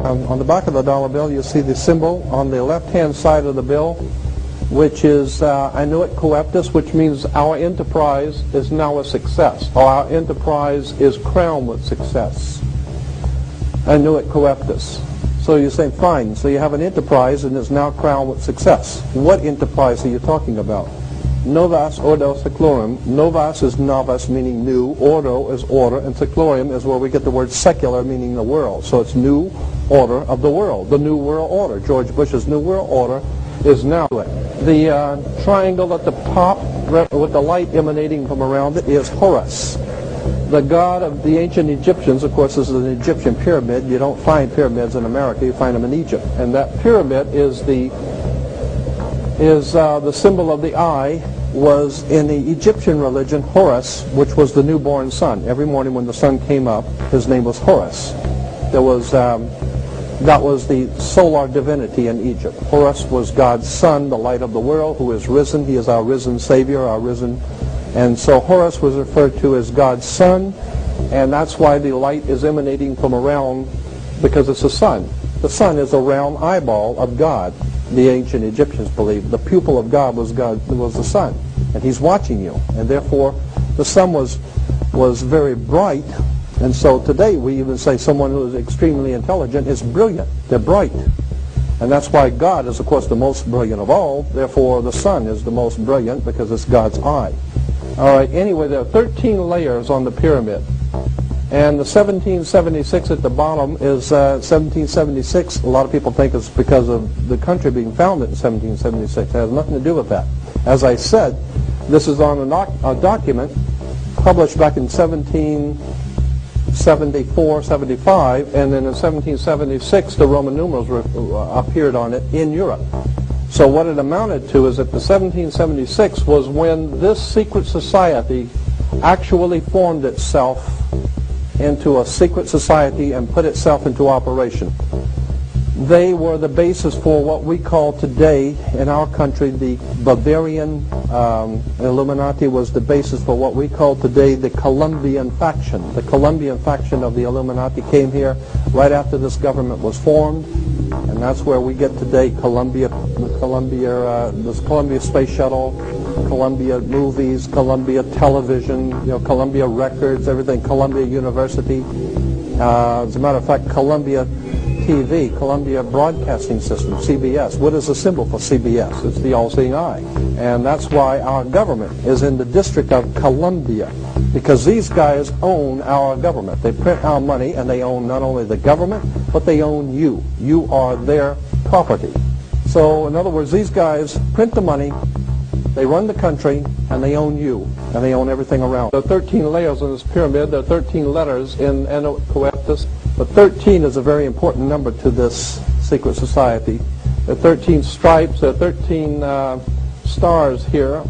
On the back of the dollar bill, you'll see the symbol on the left-hand side of the bill, which is Annuit Coeptis, which means our enterprise is now a success, or our enterprise is crowned with success. Annuit Coeptis. So you're saying, fine, so you have an enterprise and it's now crowned with success. What enterprise are you talking about? Novas Ordo Seclorum. Novas is novus, meaning new. Ordo is order. And seclorum is where we get the word secular, meaning the world. So it's new order of the world. The New World Order. George Bush's New World Order is now it. The triangle at the top with the light emanating from around it is Horus, the god of the ancient Egyptians. Of course, this is an Egyptian pyramid. You don't find pyramids in America. You find them in Egypt. And that pyramid is the symbol of the eye. Was in the Egyptian religion Horus, which was the newborn sun. Every morning when the sun came up, his name was Horus. There was that was the solar divinity in Egypt. Horus was God's son, the light of the world, who is risen. He is our risen Savior, our risen. And so Horus was referred to as God's son, and that's why the light is emanating from around, because it's the sun. The sun is a round eyeball of God. The ancient Egyptians believed the pupil of God was the sun, and he's watching you, and therefore the sun was very bright. And so today we even say someone who is extremely intelligent is brilliant. They're bright, and that's why God is, of course, the most brilliant of all. Therefore the sun is the most brilliant because it's God's eye. All right, anyway, there are 13 layers on the pyramid. And the 1776 at the bottom is 1776. A lot of people think it's because of the country being founded in 1776. It has nothing to do with that. As I said, this is on a document published back in 1774, 75, and then in 1776 the Roman numerals appeared on it in Europe. So what it amounted to is that the 1776 was when this secret society actually formed itself into a secret society and put itself into operation. They were the basis for what we call today in our country the Bavarian Illuminati. Was the basis for what we call today the Colombian faction. The Colombian faction of the Illuminati came here right after this government was formed, and that's where we get today this Columbia Space Shuttle, Columbia Movies, Columbia Television, Columbia Records, everything, Columbia University. As a matter of fact, Columbia TV, Columbia Broadcasting System, CBS. What is the symbol for CBS? It's the all-seeing eye. And that's why our government is in the District of Columbia, because these guys own our government. They print our money, and they own not only the government, but they own you. You are their property. So, in other words, these guys print the money, they run the country, and they own you, and they own everything around. There are 13 layers in this pyramid. There are 13 letters in Annuit Coeptis. But 13 is a very important number to this secret society. There are 13 stripes. There are 13 stars here,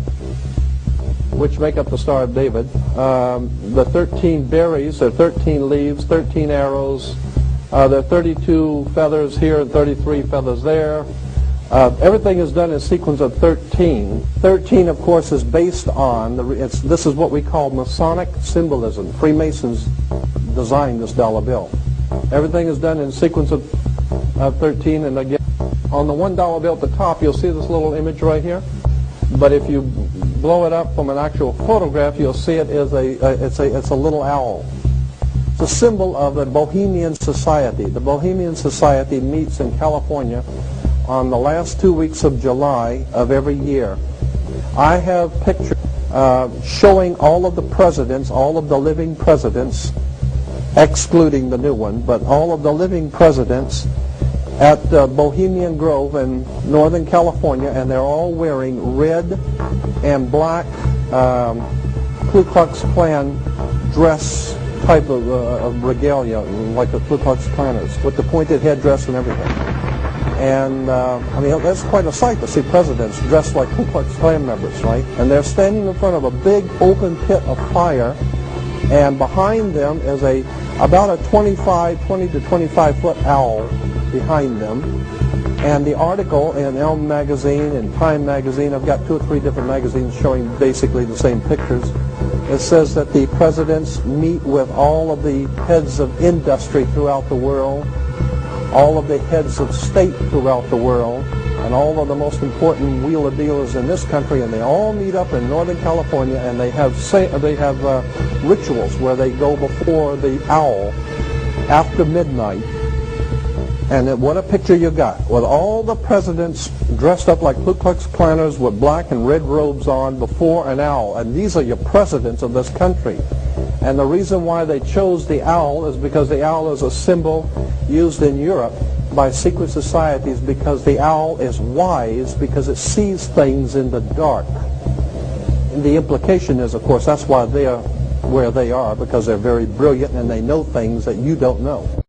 which make up the Star of David. The 13 berries. There are 13 leaves, 13 arrows. There are 32 feathers here and 33 feathers there. Everything is done in a sequence of 13. 13, of course, is based on, this is what we call Masonic symbolism. Freemasons designed this dollar bill. Everything is done in a sequence of 13, and again, on the $1 bill at the top, you'll see this little image right here. But if you blow it up from an actual photograph, you'll see it as it's a little owl. It's a symbol of the Bohemian Society. The Bohemian Society meets in California on the last 2 weeks of July of every year. I have pictures showing all of the presidents, all of the living presidents, excluding the new one, but all of the living presidents at Bohemian Grove in Northern California, and they're all wearing red and black Ku Klux Klan dress type of regalia, like the Ku Klux Klanners, with the pointed headdress and everything. And I mean, that's quite a sight to see presidents dressed like Ku Klux Klan members, right? And they're standing in front of a big open pit of fire, and behind them is about a 20 to 25 foot owl behind them. And the article in Elm magazine and Time magazine, I've got 2 or 3 different magazines showing basically the same pictures. It says that the presidents meet with all of the heads of industry throughout the world, all of the heads of state throughout the world, and all of the most important wheeler dealers in this country, and they all meet up in Northern California, and they have rituals where they go before the owl after midnight. And then what a picture you got, with all the presidents dressed up like Ku Klux Klanners with black and red robes on before an owl. And these are your presidents of this country. And the reason why they chose the owl is because the owl is a symbol used in Europe by secret societies, because the owl is wise, because it sees things in the dark. And the implication is, of course, that's why they are where they are, because they're very brilliant and they know things that you don't know.